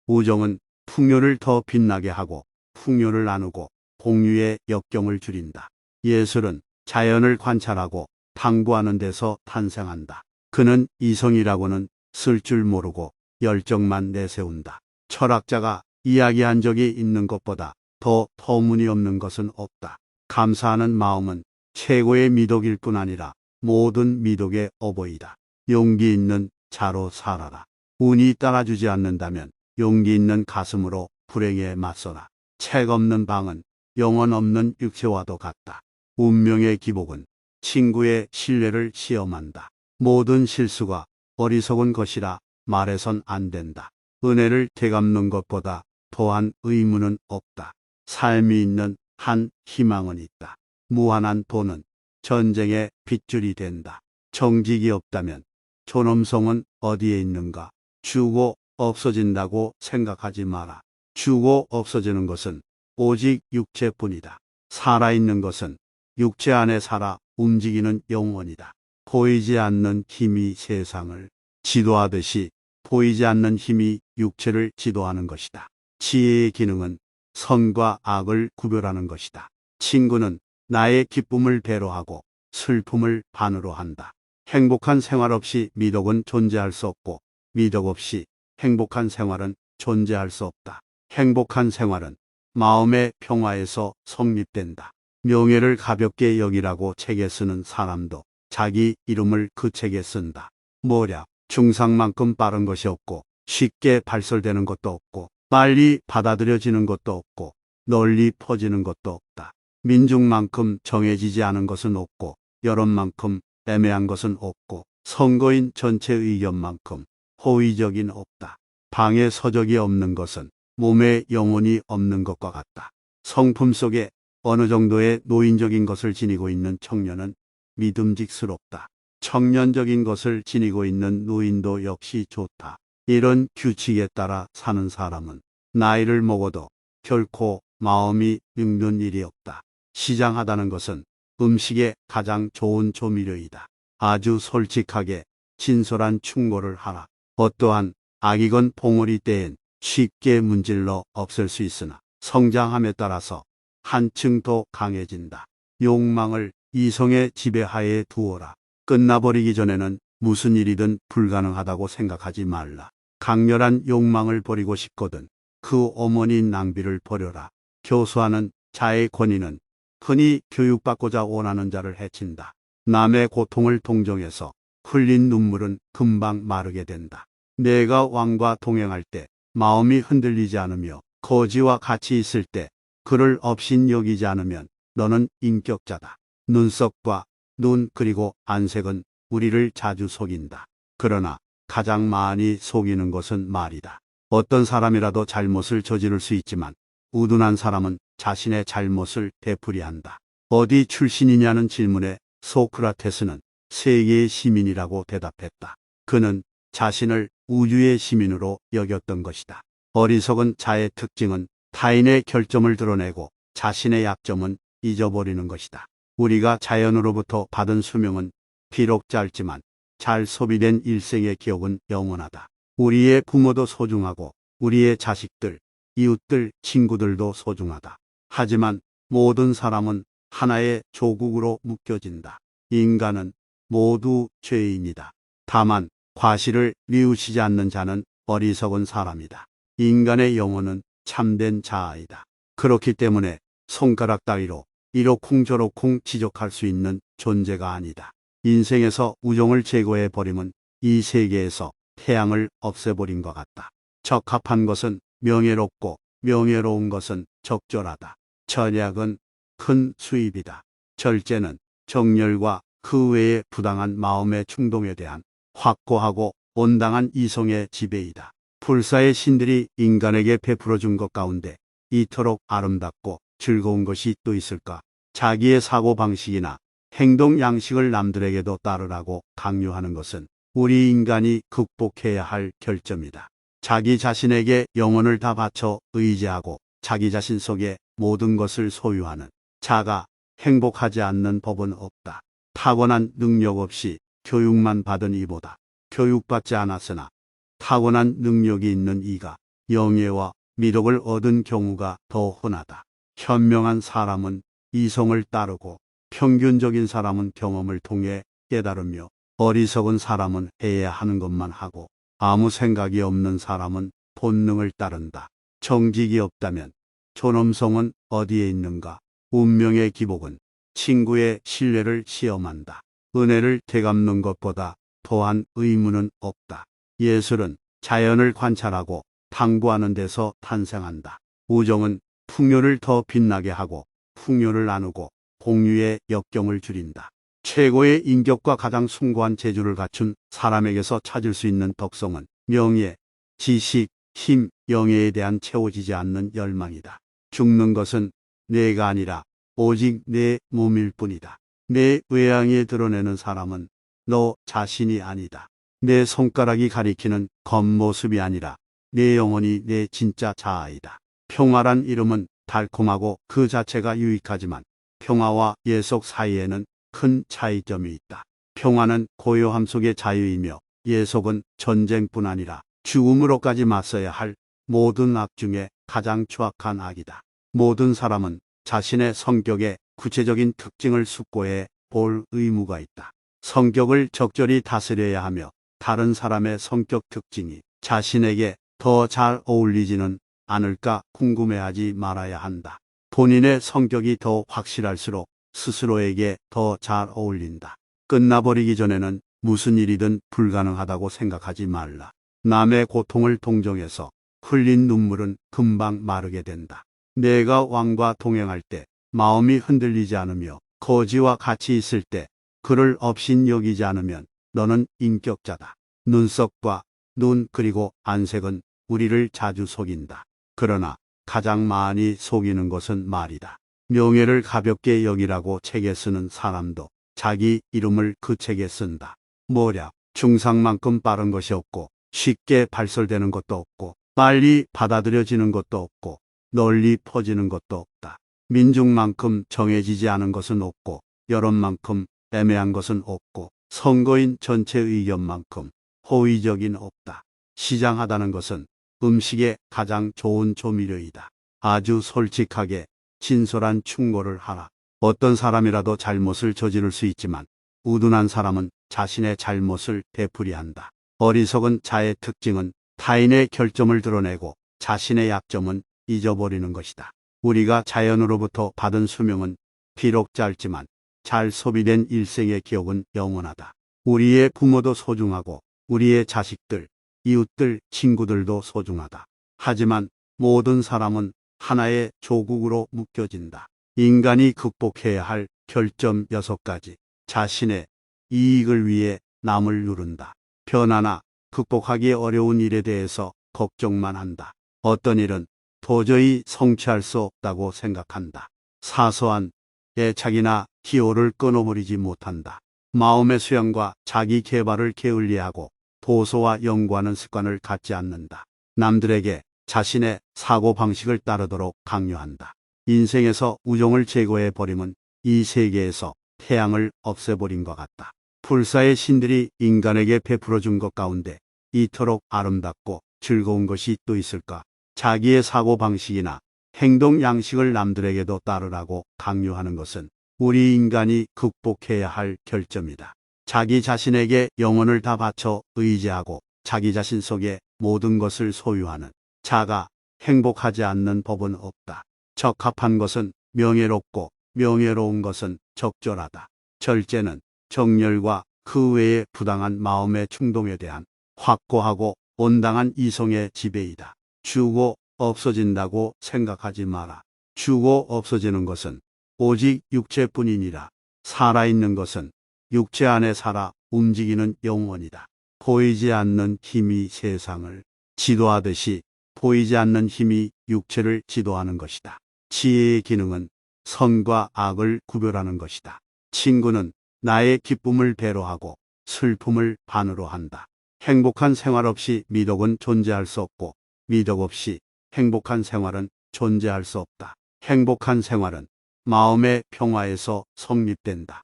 우정은 풍요를 더 빛나게 하고 풍요를 나누고 공유의 역경을 줄인다. 예술은 자연을 관찰하고 탐구하는 데서 탄생한다. 그는 이성이라고는 쓸 줄 모르고 열정만 내세운다. 철학자가 이야기한 적이 있는 것보다 더 터무니없는 것은 없다. 감사하는 마음은 최고의 미덕일 뿐 아니라 모든 미덕의 어버이다. 용기 있는 자로 살아라. 운이 따라주지 않는다면 용기 있는 가슴으로 불행에 맞서라. 책 없는 방은 영혼 없는 육체와도 같다. 운명의 기복은 친구의 신뢰를 시험한다. 모든 실수가 어리석은 것이라 말해선 안 된다. 은혜를 되갚는 것보다 더한 의무는 없다. 삶이 있는 한 희망은 있다. 무한한 돈은 전쟁의 빗줄이 된다. 정직이 없다면 존엄성은 어디에 있는가? 주고 없어진다고 생각하지 마라. 주고 없어지는 것은 오직 육체뿐이다. 살아있는 것은 육체 안에 살아 움직이는 영혼이다. 보이지 않는 힘이 세상을 지도하듯이 보이지 않는 힘이 육체를 지도하는 것이다. 지혜의 기능은 선과 악을 구별하는 것이다. 친구는 나의 기쁨을 배로하고 슬픔을 반으로 한다. 행복한 생활 없이 미덕은 존재할 수 없고 미덕 없이 행복한 생활은 존재할 수 없다. 행복한 생활은 마음의 평화에서 성립된다. 명예를 가볍게 여기라고 책에 쓰는 사람도 자기 이름을 그 책에 쓴다. 모략, 중상만큼 빠른 것이 없고 쉽게 발설되는 것도 없고 빨리 받아들여지는 것도 없고 널리 퍼지는 것도 없다. 민중만큼 정해지지 않은 것은 없고 여론만큼 애매한 것은 없고 선거인 전체 의견만큼 호의적인 없다. 방에 서적이 없는 것은 몸에 영혼이 없는 것과 같다. 성품 속에 어느 정도의 노인적인 것을 지니고 있는 청년은 믿음직스럽다. 청년적인 것을 지니고 있는 노인도 역시 좋다. 이런 규칙에 따라 사는 사람은 나이를 먹어도 결코 마음이 늙는 일이 없다. 시장하다는 것은 음식의 가장 좋은 조미료이다. 아주 솔직하게 진솔한 충고를 하라. 어떠한 악이건 봉오리 때엔 쉽게 문질러 없앨 수 있으나 성장함에 따라서 한층 더 강해진다. 욕망을 이성의 지배하에 두어라. 끝나버리기 전에는 무슨 일이든 불가능하다고 생각하지 말라. 강렬한 욕망을 버리고 싶거든 그 어머니 낭비를 버려라. 교수하는 자의 권위는 흔히 교육받고자 원하는 자를 해친다. 남의 고통을 동정해서 흘린 눈물은 금방 마르게 된다. 내가 왕과 동행할 때 마음이 흔들리지 않으며 거지와 같이 있을 때 그를 업신 여기지 않으면 너는 인격자다. 눈썹과 눈 그리고 안색은 우리를 자주 속인다. 그러나 가장 많이 속이는 것은 말이다. 어떤 사람이라도 잘못을 저지를 수 있지만 우둔한 사람은 자신의 잘못을 되풀이한다. 어디 출신이냐는 질문에 소크라테스는 세계의 시민이라고 대답했다. 그는 자신을 우주의 시민으로 여겼던 것이다. 어리석은 자의 특징은 타인의 결점을 드러내고 자신의 약점은 잊어버리는 것이다. 우리가 자연으로부터 받은 수명은 비록 짧지만 잘 소비된 일생의 기억은 영원하다. 우리의 부모도 소중하고 우리의 자식들, 이웃들, 친구들도 소중하다. 하지만 모든 사람은 하나의 조국으로 묶여진다. 인간은 모두 죄인이다. 다만 과실을 뉘우치지 않는 자는 어리석은 사람이다. 인간의 영혼은 참된 자아이다. 그렇기 때문에 손가락 따위로 이러쿵저러쿵 지적할 수 있는 존재가 아니다. 인생에서 우정을 제거해 버림은 이 세계에서 태양을 없애버린 것 같다. 적합한 것은 명예롭고 명예로운 것은 적절하다. 절약은 큰 수입이다. 절제는 정열과 그 외의 부당한 마음의 충동에 대한 확고하고 온당한 이성의 지배이다. 불사의 신들이 인간에게 베풀어 준 것 가운데 이토록 아름답고 즐거운 것이 또 있을까? 자기의 사고방식이나 행동 양식을 남들에게도 따르라고 강요하는 것은 우리 인간이 극복해야 할 결점이다. 자기 자신에게 영혼을 다 바쳐 의지하고 자기 자신 속에 모든 것을 소유하는 자가 행복하지 않는 법은 없다. 타고난 능력 없이 교육만 받은 이보다 교육받지 않았으나 타고난 능력이 있는 이가 영예와 미덕을 얻은 경우가 더 흔하다. 현명한 사람은 이성을 따르고 평균적인 사람은 경험을 통해 깨달으며 어리석은 사람은 해야 하는 것만 하고 아무 생각이 없는 사람은 본능을 따른다. 정직이 없다면 존엄성은 어디에 있는가? 운명의 기복은 친구의 신뢰를 시험한다. 은혜를 되갚는 것보다 더한 의무는 없다. 예술은 자연을 관찰하고 탐구하는 데서 탄생한다. 우정은 풍요를 더 빛나게 하고 풍요를 나누고 공유의 역경을 줄인다. 최고의 인격과 가장 숭고한 재주를 갖춘 사람에게서 찾을 수 있는 덕성은 명예, 지식, 힘, 영예에 대한 채워지지 않는 열망이다. 죽는 것은 내가 아니라 오직 내 몸일 뿐이다. 내 외양에 드러내는 사람은 너 자신이 아니다. 내 손가락이 가리키는 겉모습이 아니라 내 영혼이 내 진짜 자아이다. 평화란 이름은 달콤하고 그 자체가 유익하지만 평화와 예속 사이에는 큰 차이점이 있다. 평화는 고요함 속의 자유이며 예속은 전쟁뿐 아니라 죽음으로까지 맞서야 할 모든 악 중에 가장 추악한 악이다. 모든 사람은 자신의 성격의 구체적인 특징을 숙고해 볼 의무가 있다. 성격을 적절히 다스려야 하며 다른 사람의 성격 특징이 자신에게 더 잘 어울리지는 않을까 궁금해하지 말아야 한다. 본인의 성격이 더 확실할수록 스스로에게 더 잘 어울린다. 끝나버리기 전에는 무슨 일이든 불가능하다고 생각하지 말라. 남의 고통을 동정해서 흘린 눈물은 금방 마르게 된다. 내가 왕과 동행할 때 마음이 흔들리지 않으며 거지와 같이 있을 때 그를 업신 여기지 않으면 너는 인격자다. 눈썹과 눈 그리고 안색은 우리를 자주 속인다. 그러나 가장 많이 속이는 것은 말이다. 명예를 가볍게 여기라고 책에 쓰는 사람도 자기 이름을 그 책에 쓴다. 모략, 중상만큼 빠른 것이 없고 쉽게 발설되는 것도 없고 빨리 받아들여지는 것도 없고 널리 퍼지는 것도 없다. 민중만큼 정해지지 않은 것은 없고 여론만큼 애매한 것은 없고 선거인 전체 의견만큼 호의적인 없다. 시장하다는 것은 음식의 가장 좋은 조미료이다. 아주 솔직하게 진솔한 충고를 하라. 어떤 사람이라도 잘못을 저지를 수 있지만 우둔한 사람은 자신의 잘못을 되풀이한다. 어리석은 자의 특징은 타인의 결점을 드러내고 자신의 약점은 잊어버리는 것이다. 우리가 자연으로부터 받은 수명은 비록 짧지만 잘 소비된 일생의 기억은 영원하다. 우리의 부모도 소중하고 우리의 자식들, 이웃들, 친구들도 소중하다. 하지만 모든 사람은 하나의 조국으로 묶여진다. 인간이 극복해야 할 결점 6가지. 자신의 이익을 위해 남을 누른다. 변화나 극복하기 어려운 일에 대해서 걱정만 한다. 어떤 일은 도저히 성취할 수 없다고 생각한다. 사소한 애착이나 기호를 끊어버리지 못한다. 마음의 수양과 자기 개발을 게을리하고 도서와 연구하는 습관을 갖지 않는다. 남들에게 자신의 사고방식을 따르도록 강요한다. 인생에서 우정을 제거해 버림은 이 세계에서 태양을 없애버린 것 같다. 불사의 신들이 인간에게 베풀어 준 것 가운데 이토록 아름답고 즐거운 것이 또 있을까? 자기의 사고방식이나 행동 양식을 남들에게도 따르라고 강요하는 것은 우리 인간이 극복해야 할 결점이다. 자기 자신에게 영혼을 다 바쳐 의지하고 자기 자신 속에 모든 것을 소유하는 자가 행복하지 않는 법은 없다. 적합한 것은 명예롭고 명예로운 것은 적절하다. 절제는 정열과 그 외의 부당한 마음의 충동에 대한 확고하고 온당한 이성의 지배이다. 주고 없어진다고 생각하지 마라. 주고 없어지는 것은 오직 육체뿐이니라. 살아있는 것은 육체 안에 살아 움직이는 영혼이다. 보이지 않는 힘이 세상을 지도하듯이 보이지 않는 힘이 육체를 지도하는 것이다. 지혜의 기능은 선과 악을 구별하는 것이다. 친구는 나의 기쁨을 배로하고 슬픔을 반으로 한다. 행복한 생활 없이 미덕은 존재할 수 없고 미덕 없이 행복한 생활은 존재할 수 없다. 행복한 생활은 마음의 평화에서 성립된다.